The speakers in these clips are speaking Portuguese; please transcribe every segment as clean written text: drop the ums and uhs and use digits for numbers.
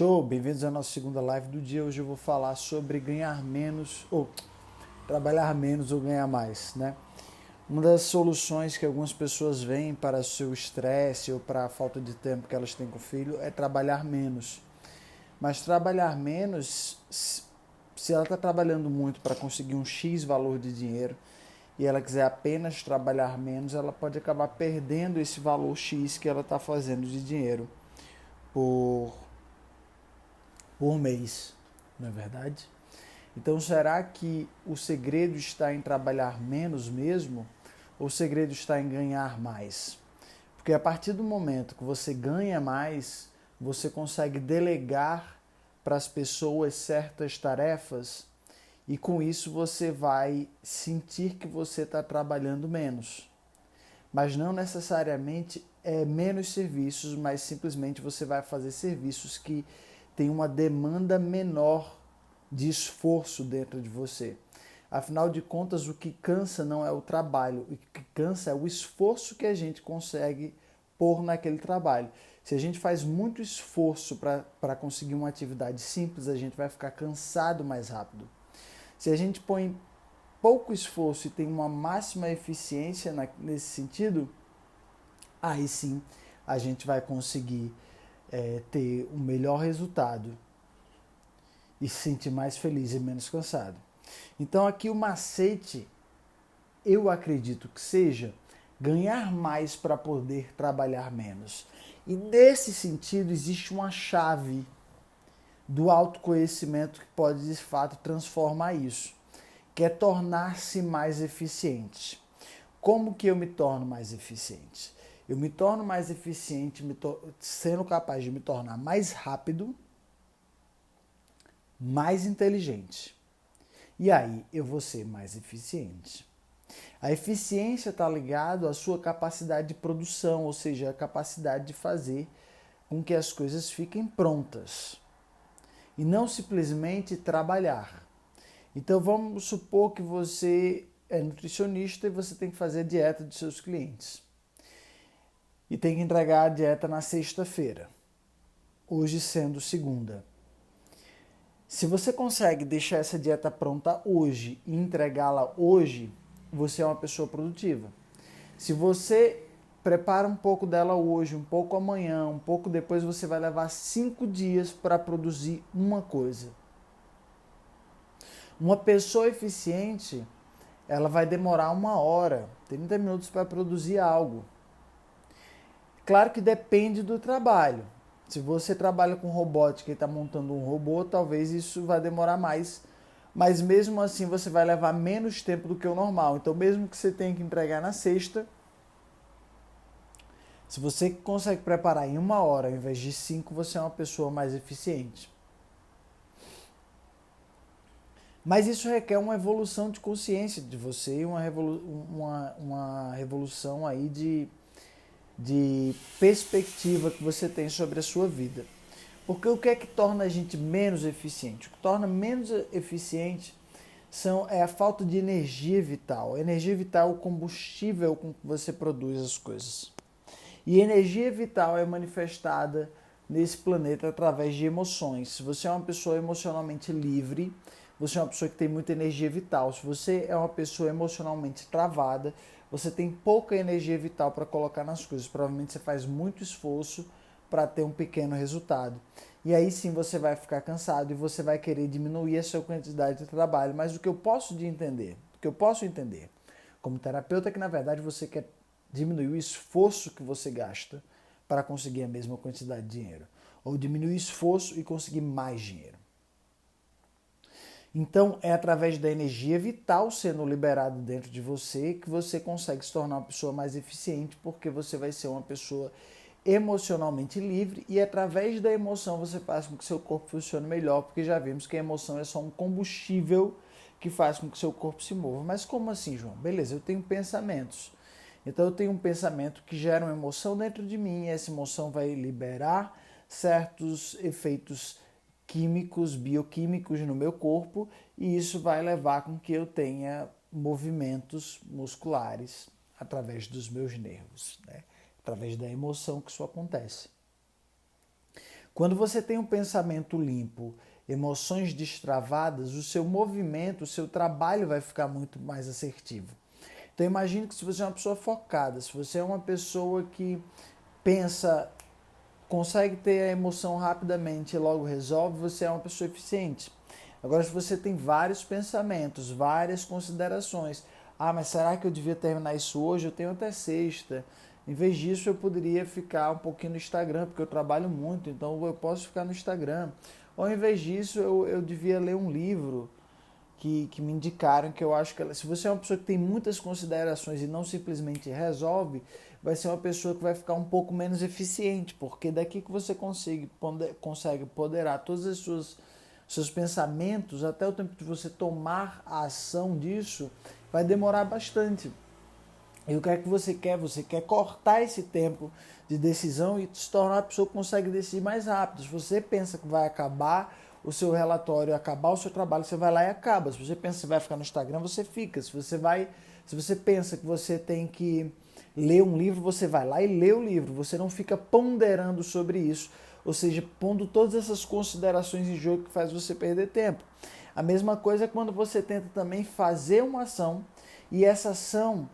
Show! Bem-vindos à nossa segunda live do dia. Hoje eu vou falar sobre ganhar menos ou trabalhar menos ou ganhar mais, né? Uma das soluções que algumas pessoas veem para o seu estresse ou para a falta de tempo que elas têm com o filho é trabalhar menos. Mas trabalhar menos, se ela está trabalhando muito para conseguir um X valor de dinheiro e ela quiser apenas trabalhar menos, ela pode acabar perdendo esse valor X que ela está fazendo de dinheiro por mês, não é verdade? Então, será que o segredo está em trabalhar menos mesmo? Ou o segredo está em ganhar mais? Porque a partir do momento que você ganha mais, você consegue delegar para as pessoas certas tarefas e com isso você vai sentir que você está trabalhando menos. Mas não necessariamente menos serviços, mas simplesmente você vai fazer serviços que têm uma demanda menor de esforço dentro de você. Afinal de contas, o que cansa não é o trabalho, o que cansa é o esforço que a gente consegue pôr naquele trabalho. Se a gente faz muito esforço para conseguir uma atividade simples, a gente vai ficar cansado mais rápido. Se a gente põe pouco esforço e tem uma máxima eficiência nesse sentido, aí sim a gente vai conseguir ter um melhor resultado e se sentir mais feliz e menos cansado. Então aqui o macete, eu acredito que seja ganhar mais para poder trabalhar menos. E nesse sentido existe uma chave do autoconhecimento que pode de fato transformar isso, que é tornar-se mais eficiente. Como que eu me torno mais eficiente? Eu me torno mais eficiente sendo capaz de me tornar mais rápido, mais inteligente. E aí eu vou ser mais eficiente. A eficiência está ligada à sua capacidade de produção, ou seja, a capacidade de fazer com que as coisas fiquem prontas. E não simplesmente trabalhar. Então vamos supor que você é nutricionista e você tem que fazer a dieta dos seus clientes. E tem que entregar a dieta na sexta-feira, hoje sendo segunda. Se você consegue deixar essa dieta pronta hoje e entregá-la hoje, você é uma pessoa produtiva. Se você prepara um pouco dela hoje, um pouco amanhã, um pouco depois, você vai levar 5 dias para produzir uma coisa. Uma pessoa eficiente, ela vai demorar 1 hora, 30 minutos para produzir algo. Claro que depende do trabalho. Se você trabalha com robótica e está montando um robô, talvez isso vai demorar mais. Mas mesmo assim você vai levar menos tempo do que o normal. Então mesmo que você tenha que entregar na sexta, se você consegue preparar em 1 hora ao invés de 5, você é uma pessoa mais eficiente. Mas isso requer uma evolução de consciência de você e uma revolução aí de perspectiva que você tem sobre a sua vida. Porque o que é que torna a gente menos eficiente? O que torna menos eficiente é a falta de energia vital. A energia vital é o combustível com que você produz as coisas. E energia vital é manifestada nesse planeta através de emoções. Se você é uma pessoa emocionalmente livre, você é uma pessoa que tem muita energia vital. Se você é uma pessoa emocionalmente travada, você tem pouca energia vital para colocar nas coisas. Provavelmente você faz muito esforço para ter um pequeno resultado. E aí sim você vai ficar cansado e você vai querer diminuir a sua quantidade de trabalho. Mas o que eu posso entender, como terapeuta, é que na verdade você quer diminuir o esforço que você gasta para conseguir a mesma quantidade de dinheiro. Ou diminuir o esforço e conseguir mais dinheiro. Então, é através da energia vital sendo liberada dentro de você que você consegue se tornar uma pessoa mais eficiente, porque você vai ser uma pessoa emocionalmente livre e através da emoção você faz com que seu corpo funcione melhor, porque já vimos que a emoção é só um combustível que faz com que seu corpo se mova. Mas como assim, João? Beleza, eu tenho pensamentos. Então eu tenho um pensamento que gera uma emoção dentro de mim e essa emoção vai liberar certos efeitos químicos, bioquímicos no meu corpo e isso vai levar com que eu tenha movimentos musculares através dos meus nervos, né? Através da emoção que isso acontece. Quando você tem um pensamento limpo, emoções destravadas, o seu movimento, o seu trabalho vai ficar muito mais assertivo. Então imagine que se você é uma pessoa focada, se você é uma pessoa que pensa, consegue ter a emoção rapidamente e logo resolve, você é uma pessoa eficiente. Agora, se você tem vários pensamentos, várias considerações, mas será que eu devia terminar isso hoje? Eu tenho até sexta. Em vez disso, eu poderia ficar um pouquinho no Instagram, porque eu trabalho muito, então eu posso ficar no Instagram. Ou em vez disso, eu devia ler um livro que me indicaram, que eu acho que se você é uma pessoa que tem muitas considerações e não simplesmente resolve, vai ser uma pessoa que vai ficar um pouco menos eficiente, porque daqui que você consegue poderar todos os seus pensamentos, até o tempo de você tomar a ação disso, vai demorar bastante. E o que é que você quer? Você quer cortar esse tempo de decisão e se tornar uma pessoa que consegue decidir mais rápido. Se você pensa que vai acabar o seu relatório, acabar o seu trabalho, você vai lá e acaba. Se você pensa que vai ficar no Instagram, você fica. Se você pensa que você tem que ler um livro, você vai lá e lê o livro. Você não fica ponderando sobre isso, ou seja, pondo todas essas considerações em jogo que faz você perder tempo. A mesma coisa é quando você tenta também fazer uma ação e essa ação,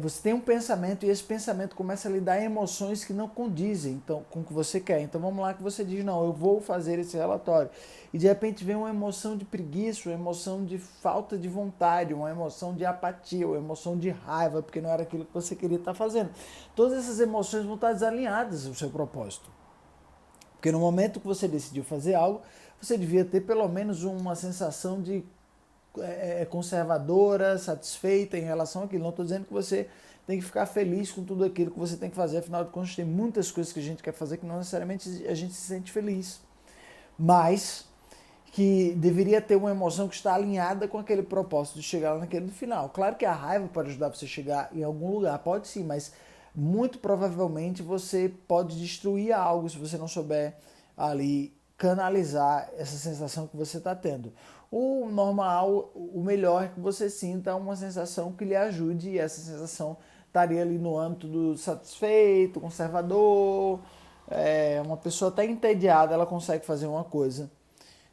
você tem um pensamento e esse pensamento começa a lhe dar emoções que não condizem então, com o que você quer. Então vamos lá que você diz, não, eu vou fazer esse relatório. E de repente vem uma emoção de preguiça, uma emoção de falta de vontade, uma emoção de apatia, uma emoção de raiva, porque não era aquilo que você queria estar fazendo. Todas essas emoções vão estar desalinhadas ao seu propósito. Porque no momento que você decidiu fazer algo, você devia ter pelo menos uma sensação de conservadora, satisfeita em relação àquilo. Não estou dizendo que você tem que ficar feliz com tudo aquilo que você tem que fazer, afinal de contas tem muitas coisas que a gente quer fazer que não necessariamente a gente se sente feliz. Mas que deveria ter uma emoção que está alinhada com aquele propósito de chegar lá naquele final. Claro que a raiva pode ajudar você a chegar em algum lugar, pode sim, mas muito provavelmente você pode destruir algo se você não souber ali canalizar essa sensação que você está tendo. O normal, o melhor é que você sinta uma sensação que lhe ajude, e essa sensação estaria ali no âmbito do satisfeito, conservador, uma pessoa até entediada, ela consegue fazer uma coisa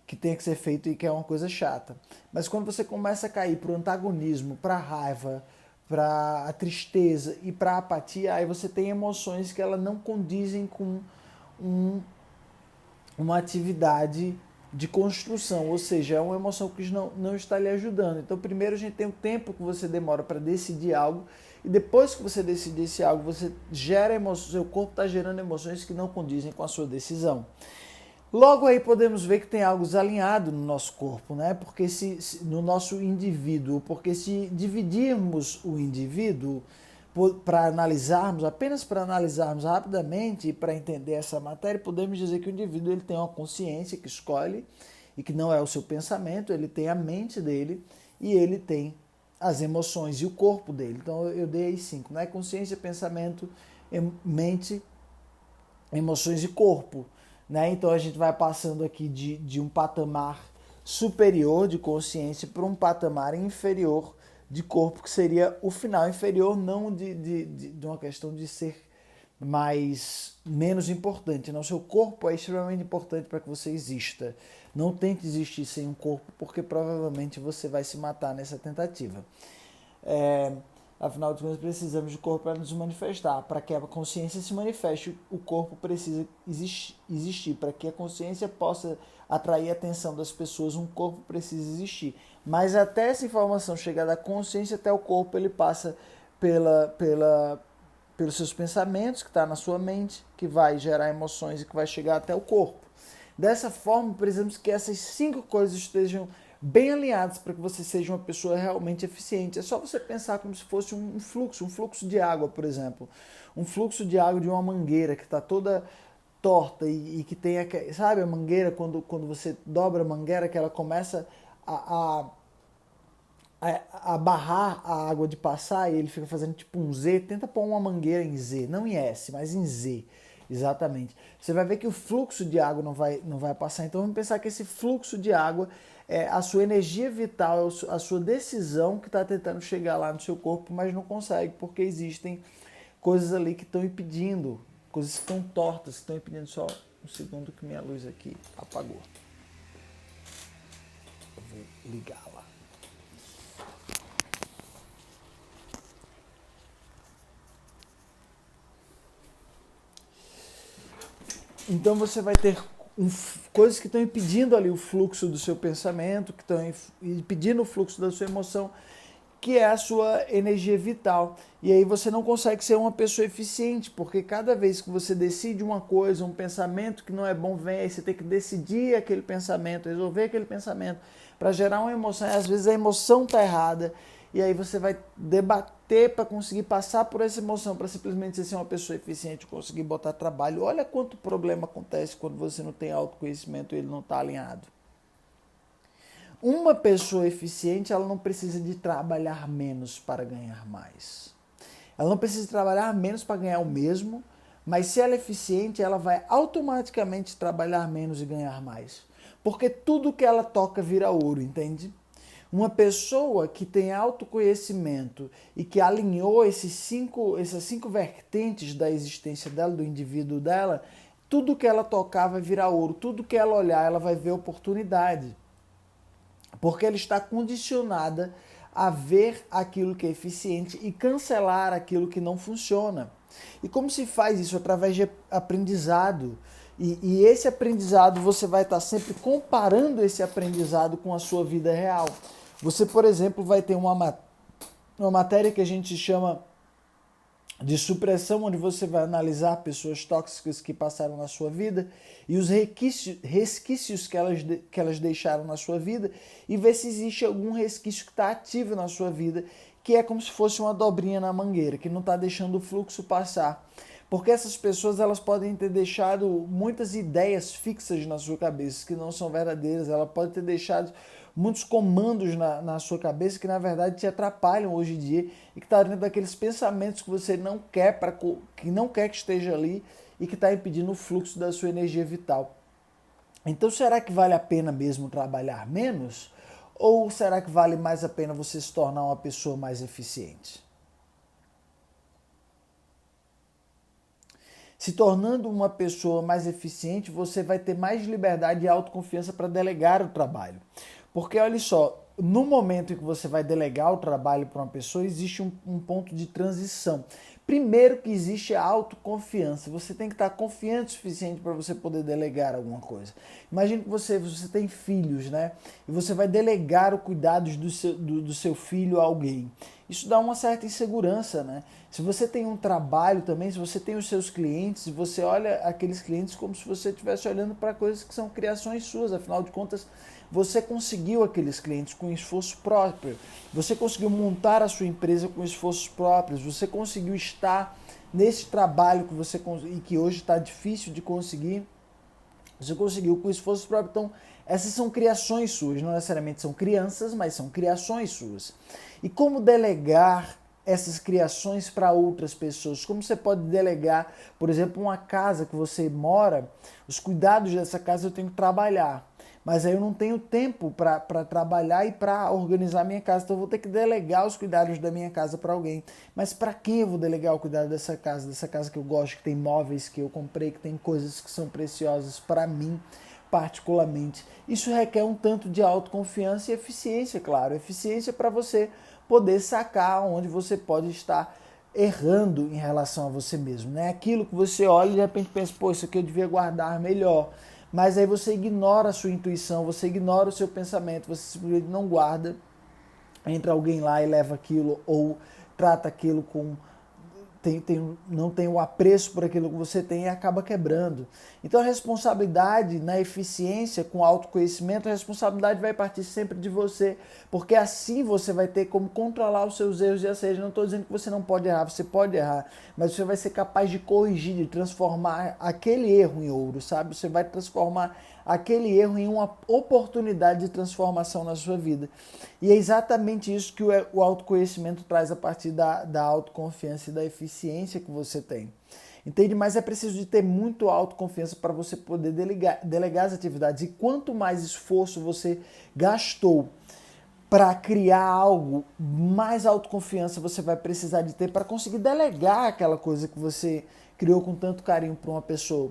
que tem que ser feito e que é uma coisa chata. Mas quando você começa a cair para o antagonismo, para a raiva, para a tristeza e para a apatia, aí você tem emoções que elas não condizem com uma atividade de construção, ou seja, é uma emoção que não está lhe ajudando. Então, primeiro a gente tem o tempo que você demora para decidir algo, e depois que você decide esse algo, você gera emoções, seu corpo está gerando emoções que não condizem com a sua decisão. Logo aí podemos ver que tem algo desalinhado no nosso corpo, né? Porque no nosso indivíduo, porque se dividirmos o indivíduo apenas para analisarmos rapidamente e para entender essa matéria, podemos dizer que o indivíduo ele tem uma consciência que escolhe e que não é o seu pensamento, ele tem a mente dele e ele tem as emoções e o corpo dele. Então eu dei aí 5, né? Consciência, pensamento, mente, emoções e corpo. Né? Então a gente vai passando aqui de um patamar superior de consciência para um patamar inferior de corpo, que seria o final inferior, não de uma questão de ser menos importante. Não, seu corpo é extremamente importante para que você exista. Não tente existir sem um corpo, porque provavelmente você vai se matar nessa tentativa. Afinal de contas, precisamos do corpo para nos manifestar. Para que a consciência se manifeste, o corpo precisa existir. Para que a consciência possa atrair a atenção das pessoas, um corpo precisa existir. Mas até essa informação chegar da consciência até o corpo, ele passa pelos seus pensamentos, que está na sua mente, que vai gerar emoções e que vai chegar até o corpo. Dessa forma, precisamos que essas 5 coisas estejam bem alinhados para que você seja uma pessoa realmente eficiente. É só você pensar como se fosse um fluxo de água, por exemplo. Um fluxo de água de uma mangueira que está toda torta e que tem, sabe a mangueira, quando você dobra a mangueira, que ela começa a barrar a água de passar e ele fica fazendo tipo um Z. Tenta pôr uma mangueira em Z, não em S, mas em Z. Exatamente. Você vai ver que o fluxo de água não vai passar. Então vamos pensar que esse fluxo de água é a sua energia vital, a sua decisão que está tentando chegar lá no seu corpo, mas não consegue, porque existem coisas ali que estão impedindo, coisas que estão tortas, que estão impedindo só Um segundo que minha luz aqui apagou. Eu vou ligá-la. Então você vai ter coisas que estão impedindo ali o fluxo do seu pensamento, que estão impedindo o fluxo da sua emoção, que é a sua energia vital. E aí você não consegue ser uma pessoa eficiente, porque cada vez que você decide uma coisa, um pensamento que não é bom vem, aí você tem que decidir aquele pensamento, resolver aquele pensamento para gerar uma emoção. E às vezes a emoção está errada, e aí você vai debater para conseguir passar por essa emoção, para simplesmente ser uma pessoa eficiente, conseguir botar trabalho. Olha quanto problema acontece quando você não tem autoconhecimento e ele não está alinhado. Uma pessoa eficiente, ela não precisa de trabalhar menos para ganhar mais. Ela não precisa trabalhar menos para ganhar o mesmo, mas se ela é eficiente, ela vai automaticamente trabalhar menos e ganhar mais. Porque tudo que ela toca vira ouro, entende? Uma pessoa que tem autoconhecimento e que alinhou essas cinco vertentes da existência dela, do indivíduo dela, tudo que ela tocar vai virar ouro, tudo que ela olhar, ela vai ver oportunidade. Porque ela está condicionada a ver aquilo que é eficiente e cancelar aquilo que não funciona. E como se faz isso? Através de aprendizado. E esse aprendizado, você vai estar sempre comparando esse aprendizado com a sua vida real. Você, por exemplo, vai ter uma matéria que a gente chama de supressão, onde você vai analisar pessoas tóxicas que passaram na sua vida e os resquícios que elas deixaram na sua vida e ver se existe algum resquício que está ativo na sua vida, que é como se fosse uma dobrinha na mangueira, que não está deixando o fluxo passar. Porque essas pessoas, elas podem ter deixado muitas ideias fixas na sua cabeça, que não são verdadeiras. Ela pode ter deixado muitos comandos na sua cabeça que, na verdade, te atrapalham hoje em dia e que está dentro daqueles pensamentos que você não quer, que não quer que esteja ali e que está impedindo o fluxo da sua energia vital. Então, será que vale a pena mesmo trabalhar menos? Ou será que vale mais a pena você se tornar uma pessoa mais eficiente? Se tornando uma pessoa mais eficiente, você vai ter mais liberdade e autoconfiança para delegar o trabalho. Porque olha só, no momento em que você vai delegar o trabalho para uma pessoa, existe um ponto de transição. Primeiro que existe a autoconfiança. Você tem que estar confiante o suficiente para você poder delegar alguma coisa. Imagine que você tem filhos, né? E você vai delegar o cuidado do seu filho a alguém. Isso dá uma certa insegurança, né? Se você tem um trabalho também, se você tem os seus clientes, você olha aqueles clientes como se você estivesse olhando para coisas que são criações suas. Afinal de contas, você conseguiu aqueles clientes com esforço próprio. Você conseguiu montar a sua empresa com esforços próprios. Você conseguiu estar nesse trabalho e que hoje está difícil de conseguir. Você conseguiu com esforço próprio. Então, essas são criações suas. Não necessariamente são crianças, mas são criações suas. E como delegar essas criações para outras pessoas? Como você pode delegar, por exemplo, uma casa que você mora, os cuidados dessa casa eu tenho que trabalhar. Mas aí eu não tenho tempo para trabalhar e para organizar minha casa. Então eu vou ter que delegar os cuidados da minha casa para alguém. Mas para quem eu vou delegar o cuidado dessa casa? Dessa casa que eu gosto, que tem móveis que eu comprei, que tem coisas que são preciosas para mim, particularmente. Isso requer um tanto de autoconfiança e eficiência, claro. Eficiência para você poder sacar onde você pode estar errando em relação a você mesmo. Né? Aquilo que você olha e de repente pensa, pô, isso aqui eu devia guardar melhor. Mas aí você ignora a sua intuição, você ignora o seu pensamento, você simplesmente não guarda, entra alguém lá e leva aquilo ou trata aquilo com... não tem o apreço por aquilo que você tem e acaba quebrando. Então a responsabilidade na eficiência, com autoconhecimento, a responsabilidade vai partir sempre de você, porque assim você vai ter como controlar os seus erros e acertos. Não estou dizendo que você não pode errar, você pode errar, mas você vai ser capaz de corrigir, de transformar aquele erro em ouro, sabe? Você vai transformar aquele erro em uma oportunidade de transformação na sua vida. E é exatamente isso que o autoconhecimento traz a partir da autoconfiança e da eficiência que você tem. Entende? Mas é preciso de ter muito autoconfiança para você poder delegar as atividades. E quanto mais esforço você gastou para criar algo, mais autoconfiança você vai precisar de ter para conseguir delegar aquela coisa que você criou com tanto carinho para uma pessoa.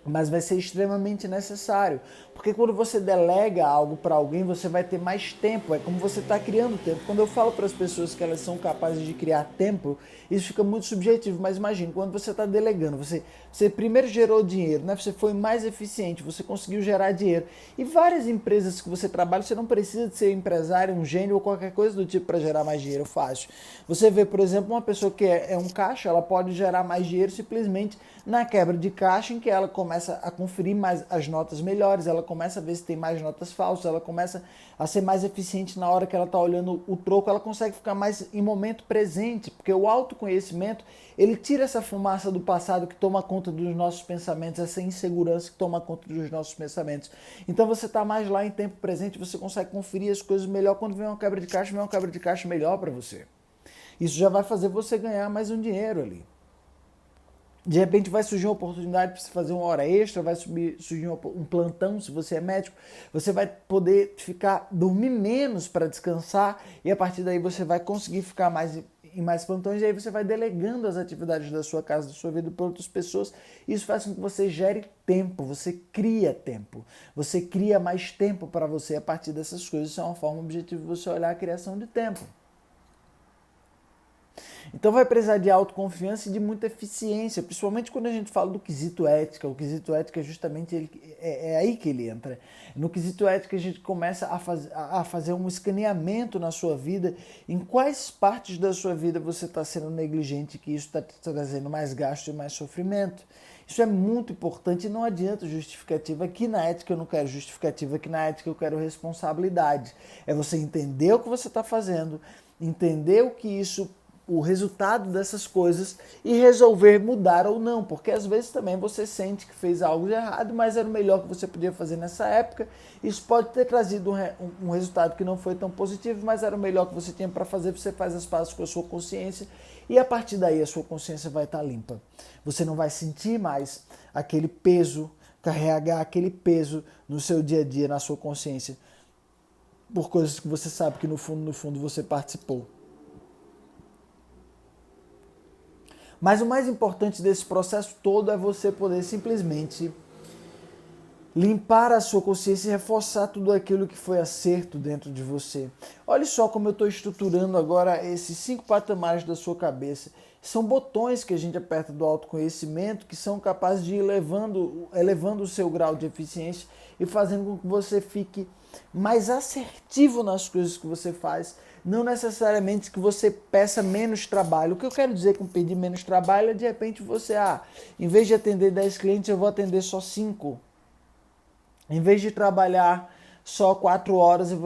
mas vai ser extremamente necessário. Porque quando você delega algo para alguém, você vai ter mais tempo. É como você está criando tempo. Quando eu falo para as pessoas que elas são capazes de criar tempo, isso fica muito subjetivo. Mas imagine, quando você está delegando, você primeiro gerou dinheiro, né? Você foi mais eficiente, você conseguiu gerar dinheiro. E várias empresas que você trabalha, você não precisa de ser empresário, um gênio ou qualquer coisa do tipo para gerar mais dinheiro fácil. Você vê, por exemplo, uma pessoa que é um caixa, ela pode gerar mais dinheiro simplesmente na quebra de caixa, em que ela começa a conferir mais as notas melhores, ela começa a ver se tem mais notas falsas, ela começa a ser mais eficiente na hora que ela está olhando o troco, ela consegue ficar mais em momento presente, porque o autoconhecimento, ele tira essa fumaça do passado que toma conta dos nossos pensamentos, essa insegurança que toma conta dos nossos pensamentos. Então você está mais lá em tempo presente, você consegue conferir as coisas melhor. Quando vem uma quebra de caixa, vem uma quebra de caixa melhor para você. Isso já vai fazer você ganhar mais um dinheiro ali. De repente vai surgir uma oportunidade para você fazer uma hora extra, vai surgir um plantão se você é médico, você vai poder dormir menos para descansar e a partir daí você vai conseguir ficar em mais plantões e aí você vai delegando as atividades da sua casa, da sua vida para outras pessoas. Isso faz com que você gere tempo, você cria mais tempo para você a partir dessas coisas. Isso é uma forma objetiva de você olhar a criação de tempo. Então vai precisar de autoconfiança e de muita eficiência, principalmente quando a gente fala do quesito ética. O quesito ética é justamente aí que ele entra. No quesito ética a gente começa a fazer um escaneamento na sua vida, em quais partes da sua vida você está sendo negligente, que isso está trazendo mais gasto e mais sofrimento. Isso é muito importante e não adianta justificativa. Aqui na ética eu não quero justificativa, aqui na ética eu quero responsabilidade. É você entender o que você está fazendo, entender o resultado dessas coisas e resolver mudar ou não, porque às vezes também você sente que fez algo de errado, mas era o melhor que você podia fazer nessa época. Isso pode ter trazido um resultado que não foi tão positivo, mas era o melhor que você tinha para fazer. Você faz as pazes com a sua consciência e a partir daí a sua consciência vai estar limpa. Você não vai sentir mais aquele peso, carregar aquele peso no seu dia a dia, na sua consciência, por coisas que você sabe que no fundo você participou. Mas o mais importante desse processo todo é você poder simplesmente limpar a sua consciência e reforçar tudo aquilo que foi acerto dentro de você. Olha só como eu estou estruturando agora esses 5 patamares da sua cabeça. São botões que a gente aperta do autoconhecimento que são capazes de ir elevando o seu grau de eficiência e fazendo com que você fique mais assertivo nas coisas que você faz, não necessariamente que você peça menos trabalho. O que eu quero dizer com pedir menos trabalho é de repente você, em vez de atender 10 clientes, eu vou atender só 5. Em vez de trabalhar só 4 horas, em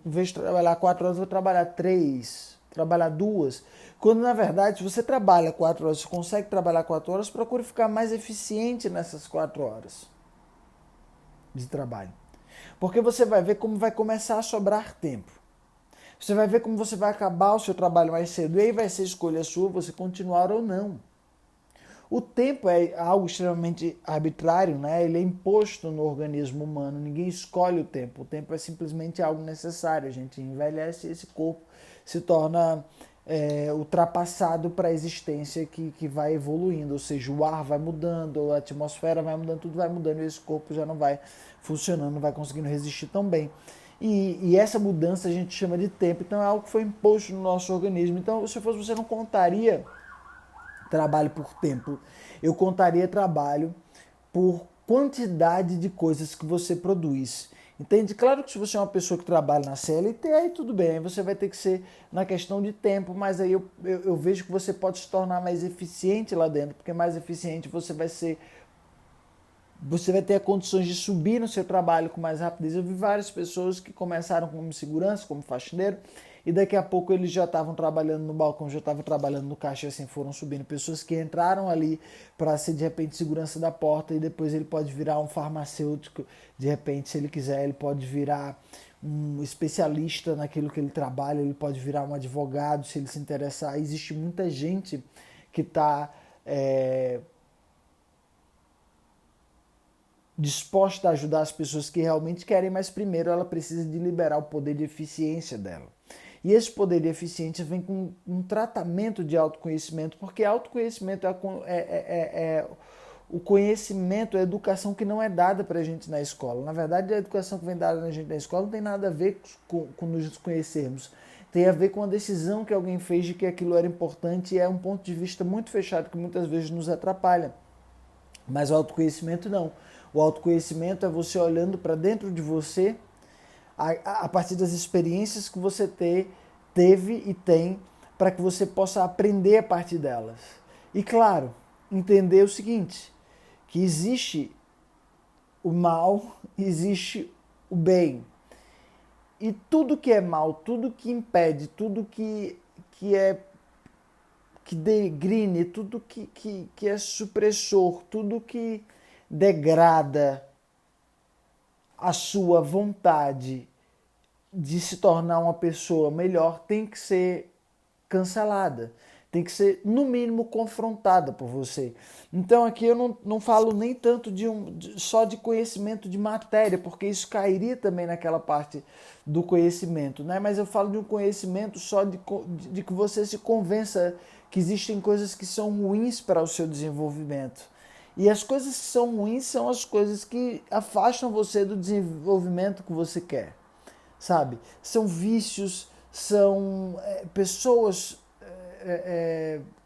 vez de trabalhar 4 horas, eu vou trabalhar 3, trabalhar 2. Quando na verdade, se você trabalha 4 horas, você consegue trabalhar 4 horas, procure ficar mais eficiente nessas 4 horas de trabalho. Porque você vai ver como vai começar a sobrar tempo. Você vai ver como você vai acabar o seu trabalho mais cedo. E aí vai ser escolha sua você continuar ou não. O tempo é algo extremamente arbitrário, né? Ele é imposto no organismo humano. Ninguém escolhe o tempo. O tempo é simplesmente algo necessário. A gente envelhece e esse corpo se torna ultrapassado para a existência que vai evoluindo. Ou seja, o ar vai mudando, a atmosfera vai mudando, tudo vai mudando e esse corpo já não vai funcionando, não vai conseguindo resistir tão bem. E essa mudança a gente chama de tempo. Então é algo que foi imposto no nosso organismo. Então, se fosse você, não contaria trabalho por tempo. Eu contaria trabalho por quantidade de coisas que você produz. Entende? Claro que se você é uma pessoa que trabalha na CLT, aí tudo bem, aí você vai ter que ser na questão de tempo, mas aí eu vejo que você pode se tornar mais eficiente lá dentro, porque mais eficiente você vai ter condições de subir no seu trabalho com mais rapidez. Eu vi várias pessoas que começaram como segurança, como faxineiro, e daqui a pouco eles já estavam trabalhando no balcão, já estavam trabalhando no caixa e assim foram subindo. Pessoas que entraram ali para ser de repente segurança da porta e depois ele pode virar um farmacêutico, de repente, se ele quiser, ele pode virar um especialista naquilo que ele trabalha, ele pode virar um advogado se ele se interessar. Existe muita gente que está disposta a ajudar as pessoas que realmente querem, mas primeiro ela precisa de liberar o poder de eficiência dela. E esse poder de eficiência vem com um tratamento de autoconhecimento, porque autoconhecimento é o conhecimento, a educação que não é dada para a gente na escola. Na verdade, a educação que vem dada na gente na escola não tem nada a ver com nos conhecermos. Tem a ver com a decisão que alguém fez de que aquilo era importante e é um ponto de vista muito fechado que muitas vezes nos atrapalha. Mas o autoconhecimento não. O autoconhecimento é você olhando para dentro de você a partir das experiências que você teve e tem, para que você possa aprender a partir delas. E claro, entender o seguinte, que existe o mal, existe o bem. E tudo que é mal, tudo que impede, tudo que degrine, tudo que é supressor, tudo que degrada a sua vontade de se tornar uma pessoa melhor tem que ser cancelada, tem que ser, no mínimo, confrontada por você. Então aqui eu não falo nem tanto só de conhecimento de matéria, porque isso cairia também naquela parte do conhecimento, né? Mas eu falo de um conhecimento só de que você se convença que existem coisas que são ruins para o seu desenvolvimento. E as coisas que são ruins são as coisas que afastam você do desenvolvimento que você quer, sabe? São vícios, são pessoas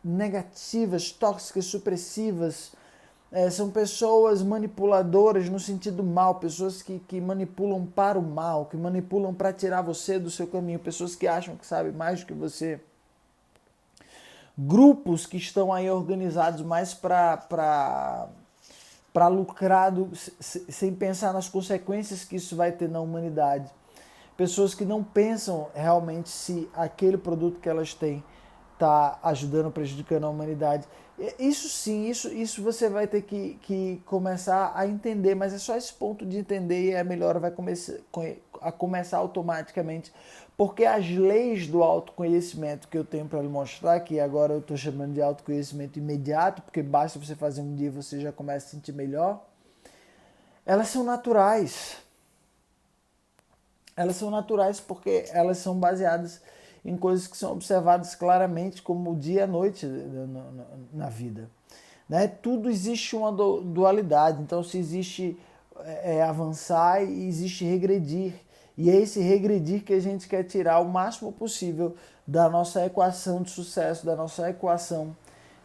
negativas, tóxicas, supressivas, são pessoas manipuladoras no sentido mal, pessoas que manipulam para o mal, que manipulam para tirar você do seu caminho, pessoas que acham que sabem mais do que você. Grupos que estão aí organizados mais para lucrar sem pensar nas consequências que isso vai ter na humanidade. Pessoas que não pensam realmente se aquele produto que elas têm está ajudando ou prejudicando a humanidade. Isso sim, isso você vai ter que começar a entender, mas é só esse ponto de entender e a melhora vai começar automaticamente, porque as leis do autoconhecimento que eu tenho para lhe mostrar, que agora eu estou chamando de autoconhecimento imediato, porque basta você fazer um dia e você já começa a se sentir melhor, elas são naturais. Elas são naturais porque elas são baseadas em coisas que são observadas claramente como o dia e a noite na vida. Né? Tudo existe uma dualidade, então se existe avançar e existe regredir. E é esse regredir que a gente quer tirar o máximo possível da nossa equação de sucesso, da nossa equação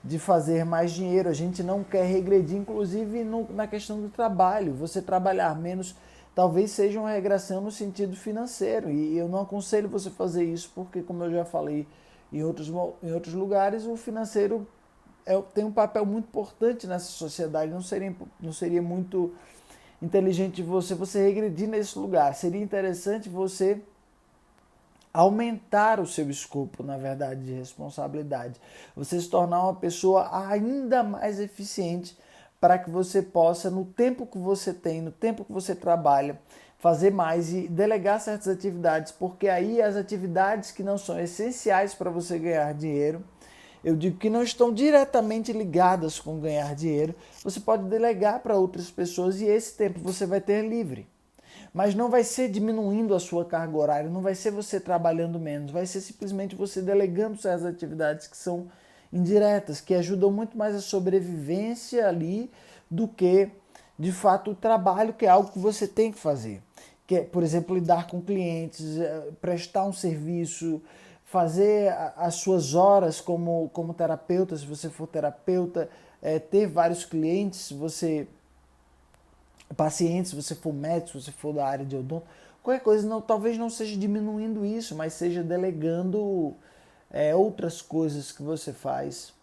de fazer mais dinheiro. A gente não quer regredir, inclusive na questão do trabalho. Você trabalhar menos talvez seja uma regressão no sentido financeiro. E eu não aconselho você fazer isso porque, como eu já falei em outros lugares, o financeiro tem um papel muito importante nessa sociedade. Não seria muito inteligente de você regredir nesse lugar. Seria interessante você aumentar o seu escopo, na verdade, de responsabilidade. Você se tornar uma pessoa ainda mais eficiente para que você possa, no tempo que você tem, no tempo que você trabalha, fazer mais e delegar certas atividades, porque aí as atividades que não são essenciais para você ganhar dinheiro, eu digo que não estão diretamente ligadas com ganhar dinheiro, você pode delegar para outras pessoas e esse tempo você vai ter livre. Mas não vai ser diminuindo a sua carga horária, não vai ser você trabalhando menos, vai ser simplesmente você delegando certas atividades que são indiretas, que ajudam muito mais a sobrevivência ali do que, de fato, o trabalho, que é algo que você tem que fazer. Que é, por exemplo, lidar com clientes, prestar um serviço, fazer as suas horas como terapeuta, se você for terapeuta, ter vários clientes, pacientes, se você for médico, se você for da área de odonto, qualquer coisa, talvez não seja diminuindo isso, mas seja delegando outras coisas que você faz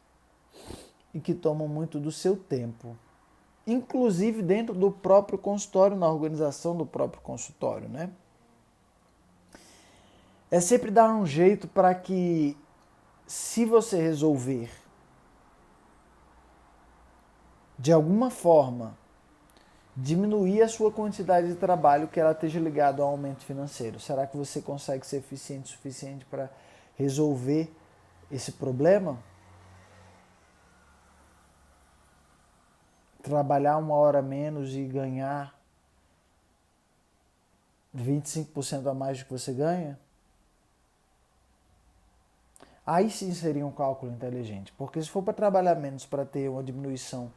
e que tomam muito do seu tempo. Inclusive dentro do próprio consultório, na organização do próprio consultório, né? É sempre dar um jeito para que, se você resolver, de alguma forma, diminuir a sua quantidade de trabalho, que ela esteja ligada ao aumento financeiro. Será que você consegue ser eficiente o suficiente para resolver esse problema? Trabalhar 1 hora menos e ganhar 25% a mais do que você ganha? Aí sim seria um cálculo inteligente, porque se for para trabalhar menos para ter uma diminuição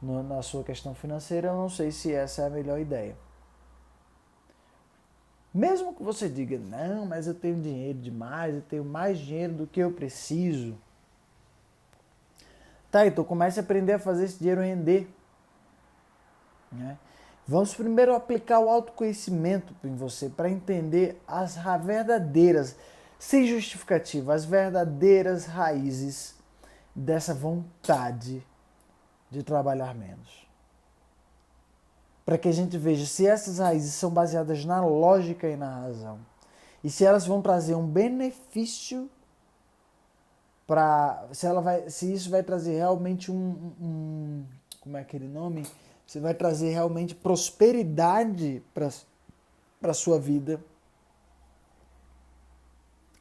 na sua questão financeira, eu não sei se essa é a melhor ideia. Mesmo que você diga, não, mas eu tenho dinheiro demais, eu tenho mais dinheiro do que eu preciso. Tá, então comece a aprender a fazer esse dinheiro render. Né? Vamos primeiro aplicar o autoconhecimento em você para entender as verdadeiras, sem justificativa, as verdadeiras raízes dessa vontade de trabalhar menos. Para que a gente veja se essas raízes são baseadas na lógica e na razão. E se elas vão trazer um benefício se isso vai trazer realmente como é aquele nome? Se vai trazer realmente prosperidade para a sua vida.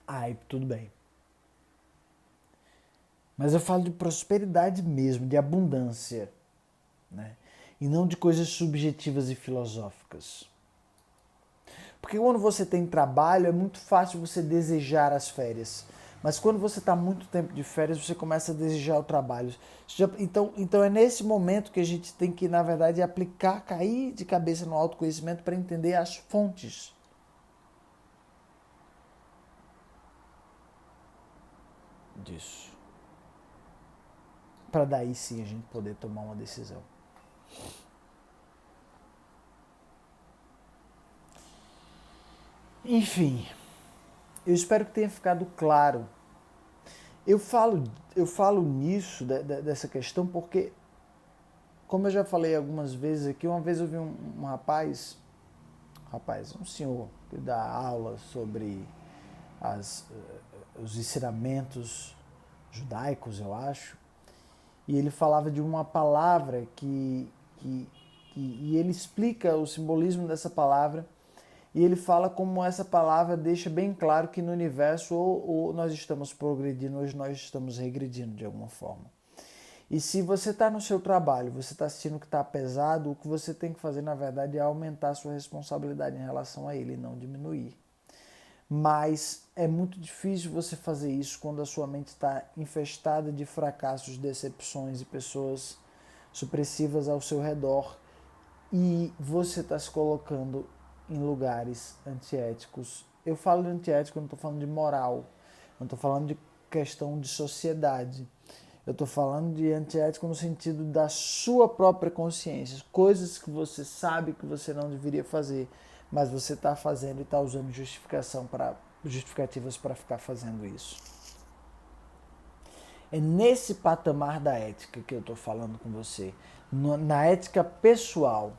Aí, tudo bem. Mas eu falo de prosperidade mesmo, de abundância, né? E não de coisas subjetivas e filosóficas. Porque quando você tem trabalho, é muito fácil você desejar as férias. Mas quando você está muito tempo de férias, você começa a desejar o trabalho. Então é nesse momento que a gente tem que, na verdade, aplicar, cair de cabeça no autoconhecimento para entender as fontes disso. Para daí sim a gente poder tomar uma decisão. Enfim, eu espero que tenha ficado claro. Eu falo nisso, dessa questão, porque, como eu já falei algumas vezes aqui, uma vez eu vi um rapaz, um senhor, que dá aula sobre os ensinamentos judaicos, eu acho, e ele falava de uma palavra e ele explica o simbolismo dessa palavra. E ele fala como essa palavra deixa bem claro que no universo ou nós estamos progredindo ou nós estamos regredindo de alguma forma. E se você está no seu trabalho, você está sentindo que está pesado, o que você tem que fazer, na verdade, é aumentar a sua responsabilidade em relação a ele e não diminuir. Mas é muito difícil você fazer isso quando a sua mente está infestada de fracassos, decepções e pessoas supressivas ao seu redor e você está se colocando em lugares antiéticos. Eu falo de antiético, eu não estou falando de moral, não estou falando de questão de sociedade. Eu estou falando de antiético no sentido da sua própria consciência, coisas que você sabe que você não deveria fazer, mas você está fazendo e está usando justificativas para ficar fazendo isso. É nesse patamar da ética que eu estou falando com você, na ética pessoal.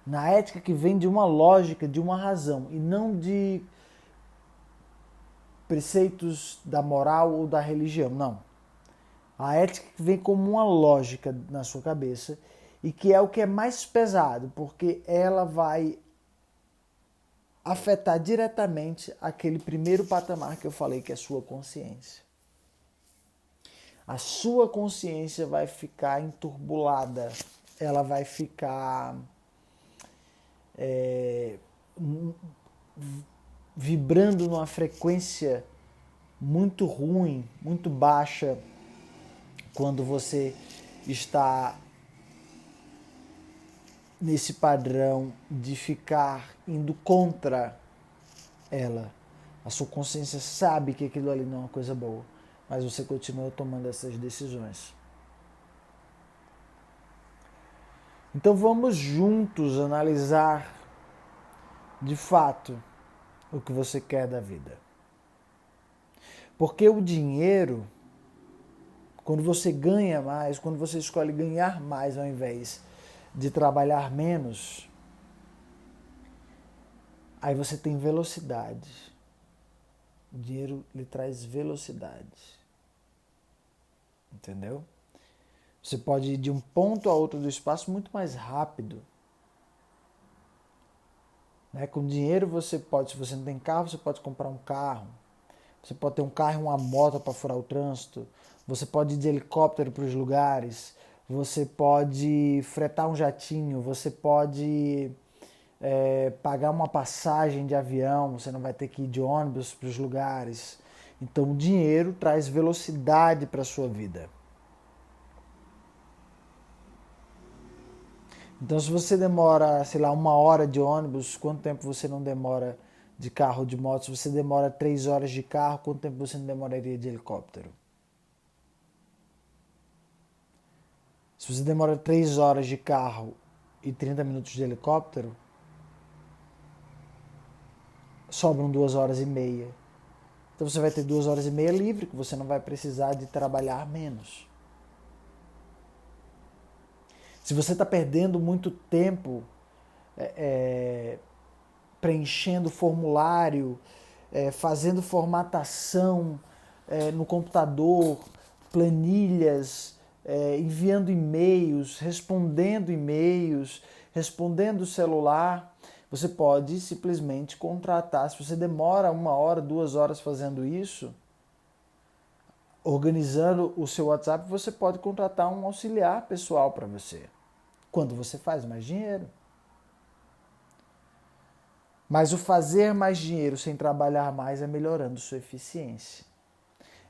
Na ética que vem de uma lógica, de uma razão, e não de preceitos da moral ou da religião, não. A ética que vem como uma lógica na sua cabeça e que é o que é mais pesado, porque ela vai afetar diretamente aquele primeiro patamar que eu falei, que é a sua consciência. A sua consciência vai ficar enturbulada, ela vai ficar vibrando numa frequência muito ruim, muito baixa, quando você está nesse padrão de ficar indo contra ela. A sua consciência sabe que aquilo ali não é uma coisa boa, mas você continua tomando essas decisões. Então vamos juntos analisar de fato o que você quer da vida. Porque o dinheiro, quando você ganha mais, quando você escolhe ganhar mais ao invés de trabalhar menos, aí você tem velocidade. O dinheiro lhe traz velocidade. Entendeu? Você pode ir de um ponto a outro do espaço muito mais rápido. Né? Com dinheiro você pode, se você não tem carro, você pode comprar um carro. Você pode ter um carro e uma moto para furar o trânsito. Você pode ir de helicóptero para os lugares. Você pode fretar um jatinho. Você pode pagar uma passagem de avião. Você não vai ter que ir de ônibus para os lugares. Então o dinheiro traz velocidade para a sua vida. Então, se você demora, sei lá, 1 hora de ônibus, quanto tempo você não demora de carro ou de moto? Se você demora 3 horas de carro, quanto tempo você não demoraria de helicóptero? Se você demora 3 horas de carro e 30 minutos de helicóptero, sobram 2 horas e meia. Então você vai ter 2 horas e meia livre, que você não vai precisar de trabalhar menos. Se você está perdendo muito tempo preenchendo formulário, fazendo formatação no computador, planilhas, enviando e-mails, respondendo o celular, você pode simplesmente contratar. Se você demora 1 hora, 2 horas fazendo isso, organizando o seu WhatsApp, você pode contratar um auxiliar pessoal para você. Quando você faz mais dinheiro. Mas o fazer mais dinheiro sem trabalhar mais é melhorando sua eficiência.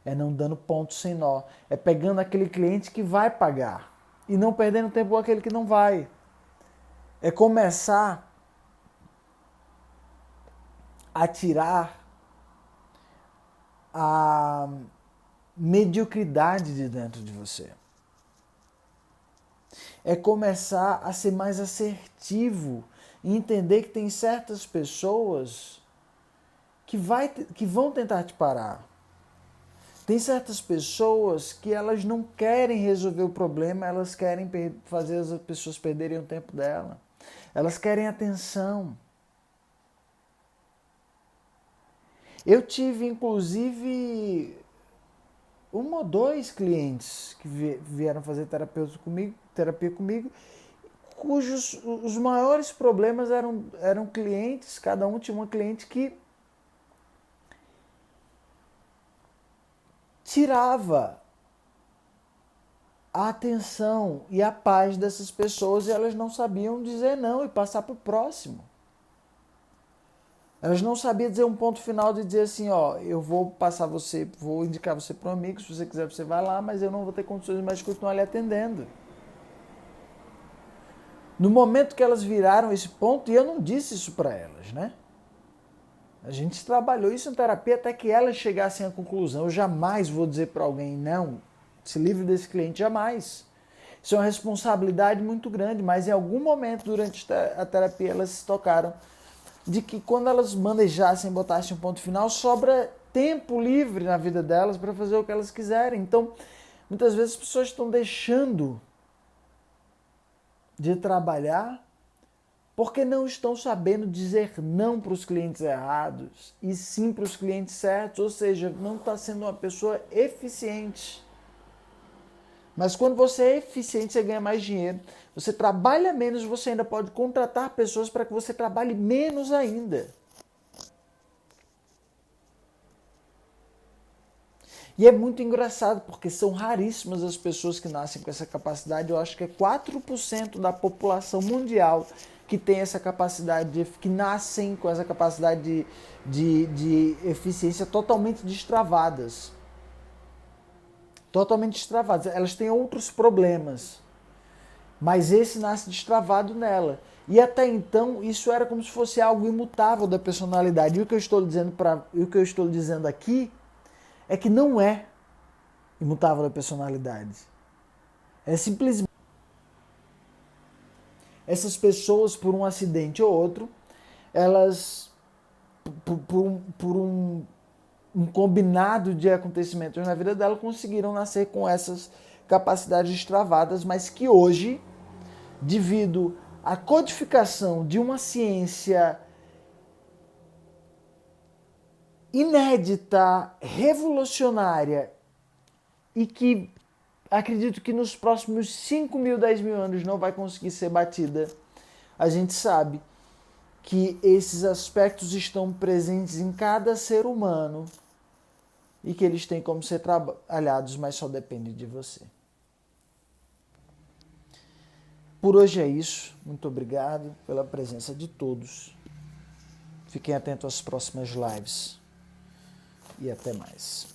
É não dando ponto sem nó. É pegando aquele cliente que vai pagar e não perdendo tempo com aquele que não vai. É começar a tirar a mediocridade de dentro de você. É começar a ser mais assertivo e entender que tem certas pessoas que vão tentar te parar. Tem certas pessoas que elas não querem resolver o problema, elas querem fazer as pessoas perderem o tempo dela. Elas querem atenção. Eu tive, inclusive, 1 ou 2 clientes que vieram fazer terapia comigo, cujos os maiores problemas eram clientes, cada um tinha uma cliente que tirava a atenção e a paz dessas pessoas e elas não sabiam dizer não e passar para o próximo. Elas não sabiam dizer um ponto final de dizer assim, ó, eu vou indicar você para um amigo, se você quiser você vai lá, mas eu não vou ter condições mais de continuar lhe atendendo. No momento que elas viraram esse ponto, e eu não disse isso para elas, né? A gente trabalhou isso em terapia até que elas chegassem à conclusão. Eu jamais vou dizer para alguém, não, se livre desse cliente, jamais. Isso é uma responsabilidade muito grande, mas em algum momento durante a terapia elas se tocaram de que quando elas manejassem, botassem um ponto final, sobra tempo livre na vida delas para fazer o que elas quiserem. Então, muitas vezes as pessoas estão deixando de trabalhar porque não estão sabendo dizer não para os clientes errados e sim para os clientes certos, ou seja, não está sendo uma pessoa eficiente. Mas quando você é eficiente, você ganha mais dinheiro. Você trabalha menos, você ainda pode contratar pessoas para que você trabalhe menos ainda. E é muito engraçado, porque são raríssimas as pessoas que nascem com essa capacidade. Eu acho que é 4% da população mundial que tem essa capacidade, que nascem com essa capacidade de eficiência totalmente destravadas. Totalmente destravadas. Elas têm outros problemas, mas esse nasce destravado nela. E até então isso era como se fosse algo imutável da personalidade. E o que eu estou dizendo aqui é que não é imutável da personalidade. É simplesmente essas pessoas, por um acidente ou outro, elas, por um combinado de acontecimentos na vida dela, conseguiram nascer com essas capacidades destravadas, mas que hoje, devido à codificação de uma ciência inédita, revolucionária e que acredito que nos próximos 5.000, 10.000 anos não vai conseguir ser batida, a gente sabe que esses aspectos estão presentes em cada ser humano e que eles têm como ser trabalhados, mas só depende de você. Por hoje é isso. Muito obrigado pela presença de todos. Fiquem atentos às próximas lives. E até mais.